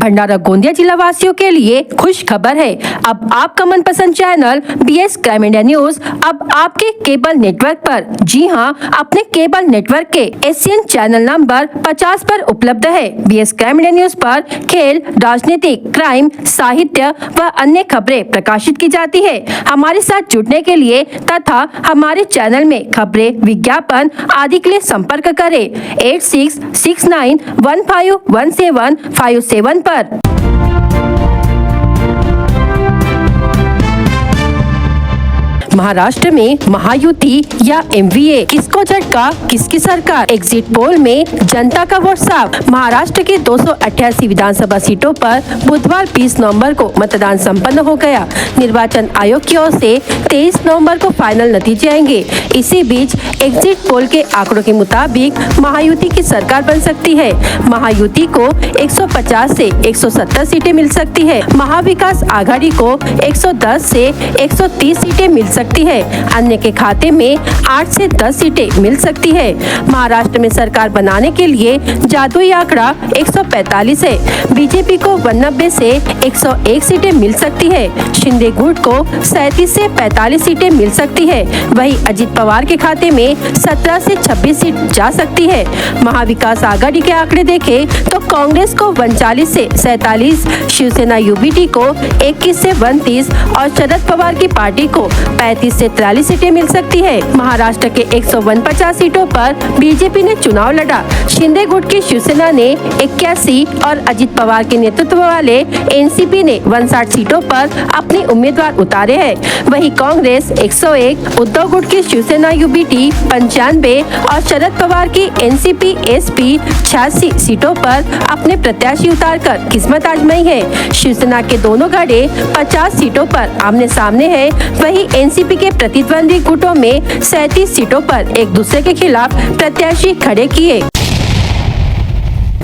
भंडारा गोंदिया जिला वासियों के लिए खुश खबर है। अब आपका मनपसंद channel BS crime India news अब आपके केबल नेटवर्क पर, जी हां, अपने केबल नेटवर्क के एशियन चैनल नंबर 50 पर उपलब्ध है। BS क्राइम इंडिया न्यूज पर खेल, राजनीतिक, क्राइम, साहित्य व अन्य खबरें प्रकाशित की जाती है। हमारे साथ जुड़ने के लिए तथा हमारे चैनल में खबरें, विज्ञापन आदि के लिए संपर्क करें 8669151757 पर। महाराष्ट्र में महायुति या MVA, किसको झटका किसकी सरकार? एग्जिट पोल में जनता का वोट साफ। महाराष्ट्र के 288 विधानसभा सीटों पर बुधवार 20 नवंबर को मतदान संपन्न हो गया। निर्वाचन आयोग की ओर से 23 नवंबर को फाइनल नतीजे आएंगे। इसी बीच एग्जिट पोल के आंकड़ों के मुताबिक महायुति की सरकार बन सकती है। महायुति को 150 से 170 सीटें मिल सकती है। महाविकास आघाड़ी को 110 से 130 सीटें मिल सकती है। अन्य के खाते में 8 से 10 सीटें मिल सकती है। महाराष्ट्र में सरकार बनाने के लिए जादुई आंकड़ा 145 है। बीजेपी को 92 से 101 सीटें मिल सकती है। शिंदे गुट को 37 से 45 सीटें मिल सकती है। वहीं अजित पवार के खाते में 17 से 26 सीट जा सकती है। महाविकास आघाड़ी के आंकड़े देखें तो कांग्रेस को 39 से 47, शिवसेना UBT को 21 से 29 और शरद पवार की पार्टी को 35 से 43 सीटें मिल सकती है। महाराष्ट्र के 149 सीटों पर बीजेपी ने चुनाव लड़ा। शिंदे गुट की शिवसेना ने 81 और अजित पवार के नेतृत्व वाले NCP ने 59 सीटों पर अपने उम्मीदवार उतारे हैं। वहीं कांग्रेस 101, उद्धव गुट की शिवसेना UBT 95 और शरद पवार की NCP SP 86 सीटों पर अपने प्रत्याशी उतारकर किस्मत आजमाई है। शिवसेना के दोनों गढ़े 50 सीटों पर आमने सामने है। वहीं NCP के प्रतिद्वंदी गुटों में 37 सीटों पर एक दूसरे के खिलाफ प्रत्याशी खड़े किए।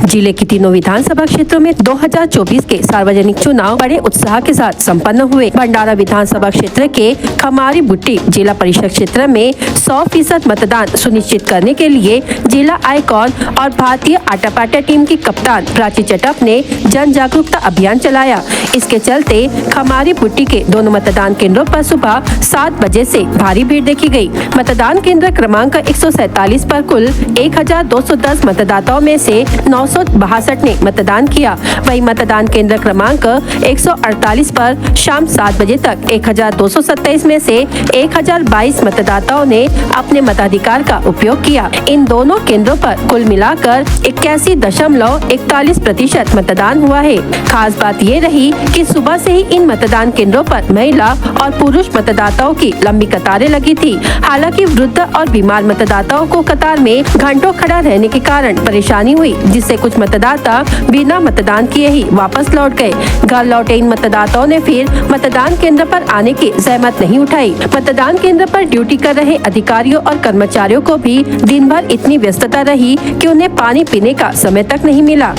जिले की तीनों विधानसभा क्षेत्रों में 2024 के सार्वजनिक चुनाव बड़े उत्साह के साथ संपन्न हुए। भंडारा विधानसभा क्षेत्र के खमारी बुट्टी जिला परिषद क्षेत्र में 100% मतदान सुनिश्चित करने के लिए जिला आइकॉन और भारतीय आटापाटा टीम की कप्तान प्राची चटप ने जन जागरूकता अभियान चलाया। इसके चलते खमारी बुट्टी के दोनों मतदान केंद्रों पर सुबह 7 बजे से भारी भीड़ देखी गई। मतदान केंद्र क्रमांक 147 पर कुल 1210 मतदाताओं में से 962 ने मतदान किया। वहीं मतदान केंद्र क्रमांक 148 पर शाम 7 बजे तक 1227 में से 1022 मतदाताओं ने अपने मताधिकार का उपयोग किया। इन दोनों केंद्रों पर कुल मिलाकर 81.41% मतदान हुआ है। खास बात ये रही कि सुबह से ही इन मतदान केंद्रों पर महिला और पुरुष मतदाताओं की लंबी कतारें लगी थी। हालांकि वृद्ध और बीमार मतदाताओं को कतार में घंटों खड़ा रहने के कारण परेशानी हुई, जिससे कुछ मतदाता बिना मतदान किए ही वापस लौट गए। घर लौटे इन मतदाताओं ने फिर मतदान केंद्र पर आने की जहमत नहीं उठाई। मतदान केंद्र पर ड्यूटी कर रहे अधिकारियों और कर्मचारियों को भी दिन भर इतनी व्यस्तता रही कि उन्हें पानी पीने का समय तक नहीं मिला।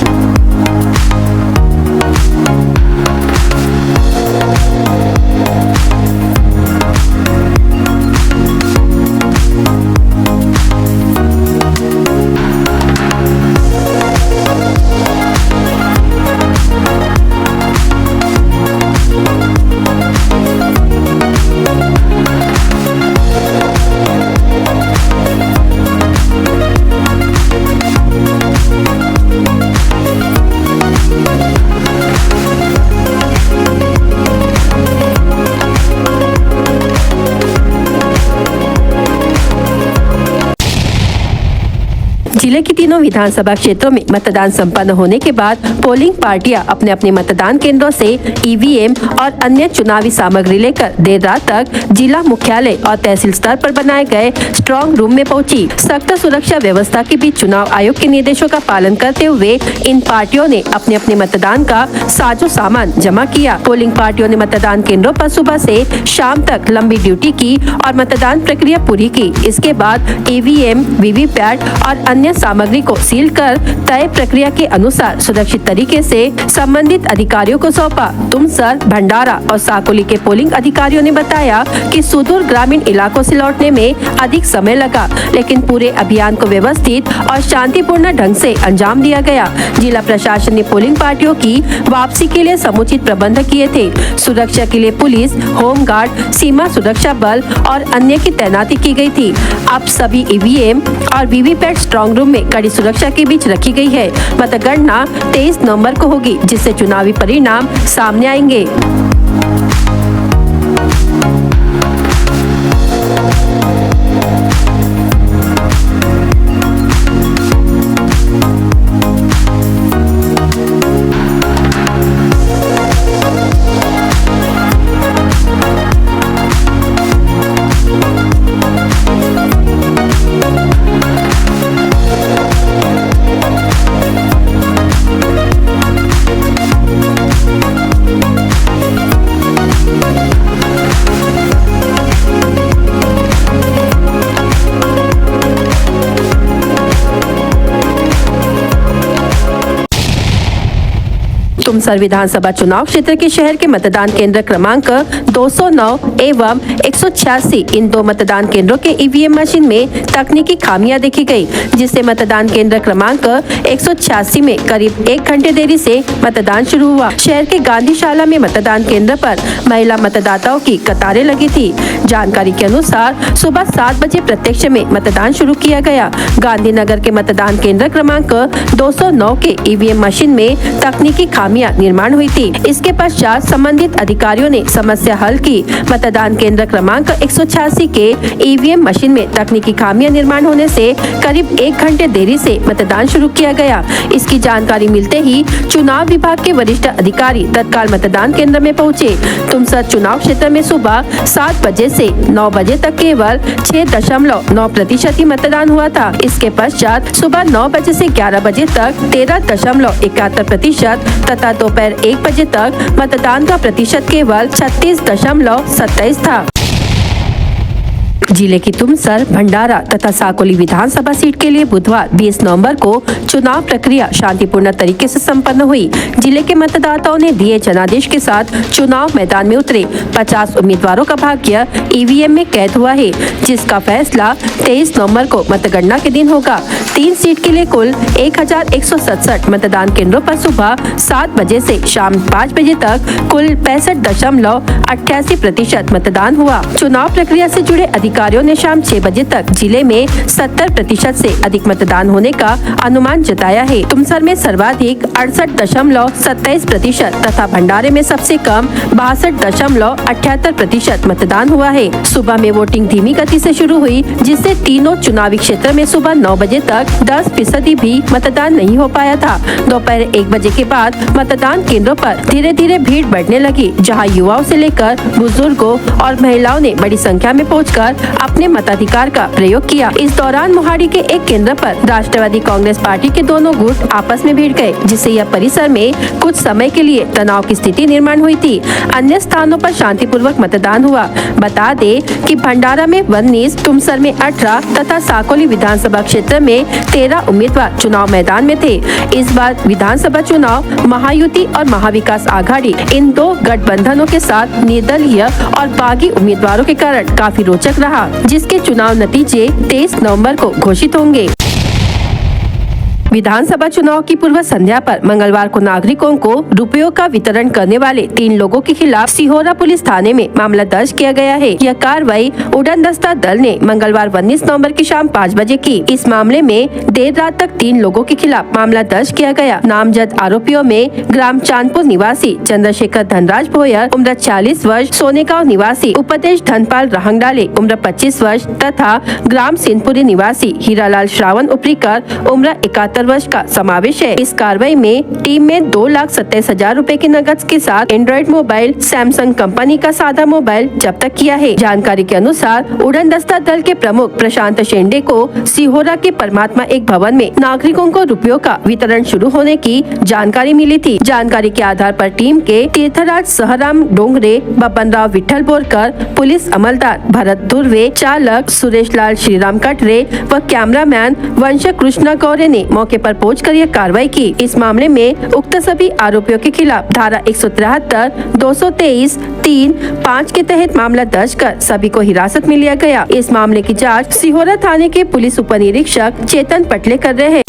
जिले की तीनों विधानसभा क्षेत्रों में मतदान संपन्न होने के बाद पोलिंग पार्टियां अपने अपने मतदान केंद्रों से EVM और अन्य चुनावी सामग्री लेकर देर रात तक जिला मुख्यालय और तहसील स्तर पर बनाए गए स्ट्रॉन्ग रूम में पहुंची। सख्त सुरक्षा व्यवस्था के बीच चुनाव आयोग के निर्देशों का पालन करते हुए इन पार्टियों ने अपने अपने मतदान का साजो सामान जमा किया। पोलिंग पार्टियों ने मतदान केंद्रों पर सुबह से शाम तक लंबी ड्यूटी की और मतदान प्रक्रिया पूरी की। इसके बाद EVM, VVPAT और अन्य सामग्री सामग्री को सील कर तय प्रक्रिया के अनुसार सुरक्षित तरीके से संबंधित अधिकारियों को सौंपा। तुमसर, भंडारा और साकोली के पोलिंग अधिकारियों ने बताया कि सुदूर ग्रामीण इलाकों से लौटने में अधिक समय लगा, लेकिन पूरे अभियान को व्यवस्थित और शांतिपूर्ण ढंग से अंजाम दिया गया। जिला प्रशासन ने पोलिंग पार्टियों की वापसी के लिए समुचित प्रबंध किए थे। सुरक्षा के लिए पुलिस, होमगार्ड, सीमा सुरक्षा बल और अन्य की तैनाती की गई थी। अब सभी ईवीएम और वीवीपैट स्ट्रांग रूम में कड़ी सुरक्षा के बीच रखी गई है। मतगणना 23 नवंबर को होगी, जिससे चुनावी परिणाम सामने आएंगे। तुमसर विधानसभा चुनाव क्षेत्र के शहर के मतदान केंद्र क्रमांक 209 एवं 186 इन दो मतदान केंद्रों के ईवीएम मशीन में तकनीकी खामियां देखी गई, जिससे मतदान केंद्र क्रमांक 186 में करीब 1 घंटे देरी से मतदान शुरू हुआ। शहर के गांधीशाला में मतदान केंद्र पर महिला मतदाताओं की कतारें लगी थी। जानकारी के अनुसार सुबह 7 बजे प्रत्यक्ष में मतदान शुरू किया गया। गांधीनगर के मतदान केंद्र क्रमांक 209 के ईवीएम मशीन में तकनीकी खामियां निर्माण हुई थी। इसके पश्चात संबंधित अधिकारियों ने समस्या हल की। मतदान केंद्र क्रमांक 186 के ईवीएम मशीन में तकनीकी खामियां निर्माण होने से करीब 1 घंटे देरी से मतदान शुरू किया गया। इसकी जानकारी मिलते ही चुनाव विभाग के वरिष्ठ अधिकारी तत्काल मतदान केंद्र में पहुंचे। तुमसर चुनाव क्षेत्र में सुबह 7 बजे से 9 बजे तक केवल 6.9% ही मतदान हुआ था। इसके पश्चात सुबह 9 बजे से 11 बजे तक 13.71% तथा दोपहर 1 बजे तक मतदान का प्रतिशत केवल 36.27 था। जिले की तुमसर, भंडारा तथा साकोली विधानसभा सीट के लिए बुधवार 20 नवंबर को चुनाव प्रक्रिया शांतिपूर्ण तरीके से संपन्न हुई। जिले के मतदाताओं ने दिए जनादेश के साथ चुनाव मैदान में उतरे। 50 उम्मीदवारों का भाग्य ईवीएम में कैद हुआ है, जिसका फैसला 23 नवंबर को मतगणना के दिन होगा। 3 सीट के लिए कुल 1167 मतदान केंद्रों पर सुबह 7 बजे से शाम 5 बजे तक कुल 65.88% मतदान हुआ। चुनाव प्रक्रिया से जुड़े अधिकारियों ने शाम 6 बजे तक जिले में 70% से अधिक मतदान होने का अनुमान जताया है। तुमसर में सर्वाधिक 68.27% तथा भंडारे में सबसे कम 62.78% मतदान हुआ है। सुबह में वोटिंग धीमी गति से शुरू हुई, जिससे तीनों चुनावी क्षेत्र में सुबह 9 बजे तक 10% भी मतदान नहीं हो पाया था। दोपहर 1 बजे के बाद मतदान केंद्रों पर धीरे धीरे भीड़ बढ़ने लगी, जहां युवाओं से लेकर बुजुर्गों और महिलाओं ने बड़ी संख्या में पहुंचकर अपने मताधिकार का प्रयोग किया। इस दौरान मोहाड़ी के एक केंद्र पर राष्ट्रवादी कांग्रेस पार्टी के दोनों गुट आपस में भिड़ गए, जिससे यह परिसर में कुछ समय के लिए तनाव की स्थिति निर्माण हुई थी। अन्य स्थानों पर शांतिपूर्वक मतदान हुआ। बता दें कि भंडारा में 19, तुमसर में 18 तथा साकोली विधानसभा क्षेत्र में 13 उम्मीदवार चुनाव मैदान में थे। इस बार विधानसभा चुनाव महायुति और महाविकास आघाड़ी इन दो गठबंधनों के साथ निर्दलीय और बागी उम्मीदवारों के कारण काफी रोचक रहा, जिसके चुनाव नतीजे 23 नवंबर को घोषित होंगे। विधानसभा चुनाव की पूर्व संध्या पर मंगलवार को नागरिकों को रुपयों का वितरण करने वाले 3 लोगों के खिलाफ सिहोरा पुलिस थाने में मामला दर्ज किया गया है। यह कार्रवाई उड़न दस्ता दल ने मंगलवार 19 नवंबर की शाम 5 बजे की। इस मामले में देर रात तक 3 लोगों के खिलाफ मामला दर्ज किया गया। नामजद आरोपियों में ग्राम चांदपुर निवासी चंद्रशेखर धनराज भोयर उम्र 40 वर्ष, सोनेगांव निवासी उपदेश धनपाल रहंगडाले उम्र 25 वर्ष तथा ग्राम सिंहपुरी निवासी हीरालाल श्रावण उपरीकर उम्र 71 75 वर्ष का समावेश है। इस कार्रवाई में टीम में 2,27,000 रूपए की नकद के साथ एंड्रॉइड मोबाइल, सैमसंग कंपनी का सादा मोबाइल जब्त किया है। जानकारी के अनुसार उड़न दस्ता दल के प्रमुख प्रशांत शेंडे को सिहोरा के परमात्मा एक भवन में नागरिकों को रुपयों का वितरण शुरू होने की जानकारी मिली थी। जानकारी के आधार पर टीम के तीर्थराज सहराम डोंगरे, बबन राव विठल बोरकर, पुलिस अमलदार भरत धुर्वे, चालक सुरेश लाल श्रीराम कटरे व कैमरामैन वंश कृष्णा गौरे ने मौके पर पहुंचकर यह कार्रवाई की। इस मामले में उक्त सभी आरोपियों के खिलाफ धारा 173, 223, 3, 5 के तहत मामला दर्ज कर सभी को हिरासत में लिया गया। इस मामले की जांच सिहोरा थाने के पुलिस उप निरीक्षक चेतन पटले कर रहे हैं।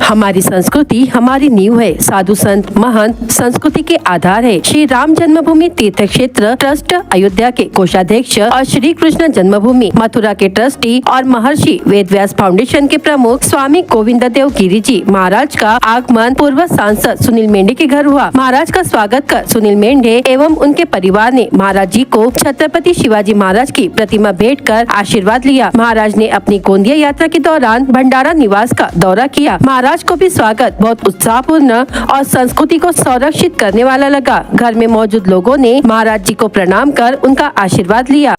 हमारी संस्कृति हमारी नींव है। साधु संत महंत संस्कृति के आधार है। श्री राम जन्मभूमि तीर्थ क्षेत्र ट्रस्ट अयोध्या के कोषाध्यक्ष और श्री कृष्ण जन्मभूमि मथुरा के ट्रस्टी और महर्षि वेदव्यास फाउंडेशन के प्रमुख स्वामी गोविंद देव गिरी जी महाराज का आगमन पूर्व सांसद सुनील मेंढे के घर हुआ। महाराज का स्वागत कर सुनील मेंढे एवं उनके परिवार ने महाराज जी को छत्रपति शिवाजी महाराज की प्रतिमा भेंट कर आशीर्वाद लिया। महाराज ने अपनी गोंदिया यात्रा के दौरान भंडारा निवास का दौरा किया। महाराज को भी स्वागत बहुत उत्साहपूर्ण और संस्कृति को संरक्षित करने वाला लगा। घर में मौजूद लोगों ने महाराज जी को प्रणाम कर उनका आशीर्वाद लिया।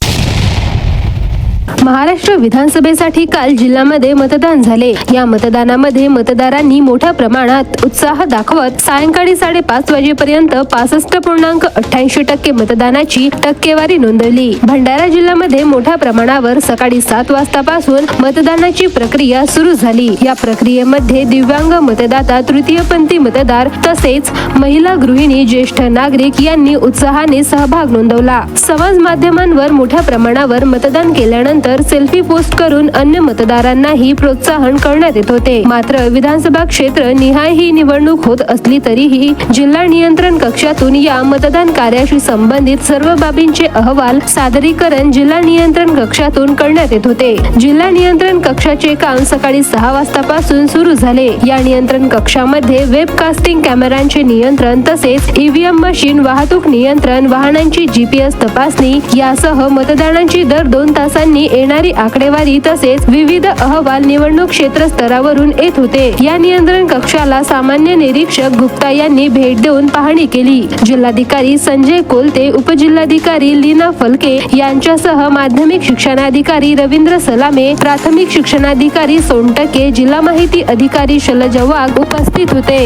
महाराष्ट्र विधानसभेसाठी काल जिल्ह्यामध्ये मतदान झाले। या मतदानामध्ये मतदारांनी मोठ्या प्रमाणात उत्साह दाखवत सायंकाळी 5:30 वाजेपर्यंत 65.88% मतदानाची टक्केवारी नोंदवली। भंडारा जिल्ह्यामध्ये मोठ्या प्रमाणावर सकाळी 7 वाजतापासून मतदानाची प्रक्रिया सुरू झाली। या प्रक्रियेमध्ये दिव्यांग मतदाता, तृतीयपंथी मतदार तसेच महिला, गृहिणी, ज्येष्ठ नागरिक यांनी उत्साहाने सहभाग नोंदवला। समाज माध्यमांवर मोठ्या प्रमाणावर मतदान केल्यानंतर सेल्फी पोस्ट करून अन्य मतदारांनाही प्रोत्साहन करण्यात येत होते। मात्र विधानसभा क्षेत्र निहाय ही निवडणूक होत असली तरीही जिल्हा नियंत्रण कक्षातून या मतदान कार्याशी संबंधित सर्व बाबींचे अहवाल सादरीकरण जिल्हा नियंत्रण कक्षातून करण्यात येत होते। जिल्हा नियंत्रण कक्षाचे काम सकाळी 6 वाजतापासून सुरू झाले। या नियंत्रण कक्षामध्ये वेबकास्टिंग कॅमेऱ्यांचे नियंत्रण तसेच ईव्हीएम मशीन, वाहतूक नियंत्रण, वाहनांची GPS तपासणी यासह मतदानाची दर 2 तासांनी येणारी आकडेवारी तसेच विविध अहवाल निवडणूक क्षेत्र स्तरावरून येत होते। या नियंत्रण कक्षाला सामान्य निरीक्षक गुप्ता यांनी भेट देऊन पाहणी केली। जिल्हाधिकारी संजय कोलते, उपजिल्हाधिकारी लीना फलके यांच्यासह माध्यमिक शिक्षणाधिकारी रवींद्र सलामे, प्राथमिक शिक्षणाधिकारी सोनटके, जिल्हा माहिती अधिकारी शैलजा वाघ उपस्थित होते।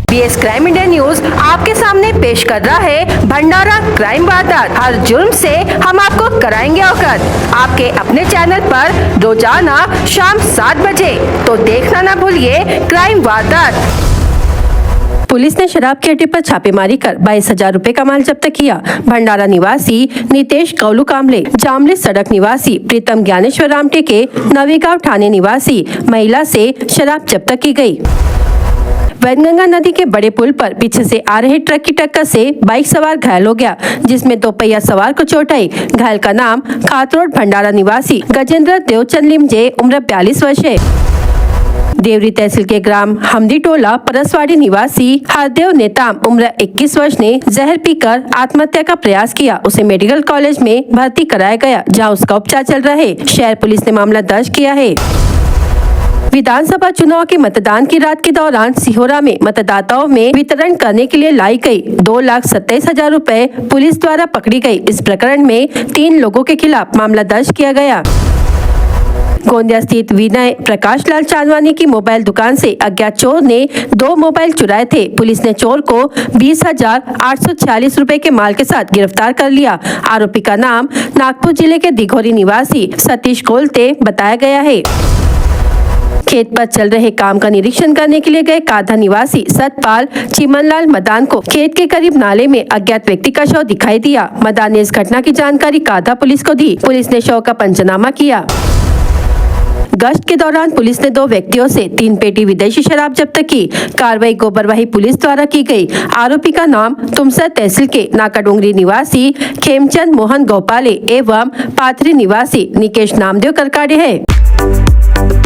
BS क्राइम इंडिया न्यूज आपके सामने पेश कर रहा है भंडारा क्राइम वारदात। हर जुर्म से हम आपको कराएंगे अवगत। आपके अपने चैनल पर रोजाना शाम 7 बजे, तो देखना ना भूलिए क्राइम वारदात। पुलिस ने शराब के अड्डे पर छापेमारी कर 22,000 रूपए का माल जब्त किया। भंडारा निवासी नितेश कौलू कामले, जामले सड़क निवासी प्रीतम ज्ञानेश्वर रामटेके, नवीगांव थाने निवासी महिला से शराब जब्त की गई। वैनगंगा नदी के बड़े पुल पर पीछे से आ रहे ट्रक की टक्कर से बाइक सवार घायल हो गया, जिसमें 2 पहिया सवार को चोट आई। घायल का नाम खातरोड भंडारा निवासी गजेंद्र देवचंद लिमजे, उम्र 42 वर्ष है। देवरी तहसील के ग्राम हमदी टोला परसवाड़ी निवासी हरदेव नेताम, उम्र 21 वर्ष ने जहर पीकर आत्महत्या का प्रयास किया। उसे मेडिकल कॉलेज में भर्ती कराया गया, जहां उसका उपचार चल रहा है। शहर पुलिस ने मामला दर्ज किया है। विधानसभा चुनाव के मतदान की रात के दौरान सिहोरा में मतदाताओं में वितरण करने के लिए लाई गई 2,27,000 रूपए पुलिस द्वारा पकड़ी गई। इस प्रकरण में 3 लोगों के खिलाफ मामला दर्ज किया गया। गोंदिया स्थित विनय प्रकाश लाल चांदवानी की मोबाइल दुकान से अज्ञात चोर ने 2 मोबाइल चुराए थे। पुलिस ने चोर को 20,846 रूपए के माल के साथ गिरफ्तार कर लिया। आरोपी का नाम नागपुर जिले के दिघोरी निवासी सतीश कोलते बताया गया है। खेत पर चल रहे काम का निरीक्षण करने के लिए गए काधा निवासी सतपाल चिमनलाल मदान को खेत के करीब नाले में अज्ञात व्यक्ति का शव दिखाई दिया। मदान ने इस घटना की जानकारी काधा पुलिस को दी। पुलिस ने शव का पंचनामा किया। गश्त के दौरान पुलिस ने 2 व्यक्तियों से 3 पेटी विदेशी शराब जब्त की। कार्रवाई गोबरवाही पुलिस द्वारा की गई। आरोपी का नाम तुमसर तहसील के नाकाडोंगरी निवासी खेमचंद मोहन गोपाले एवं पाथरी निवासी निकेश नामदेव करकाड़े है।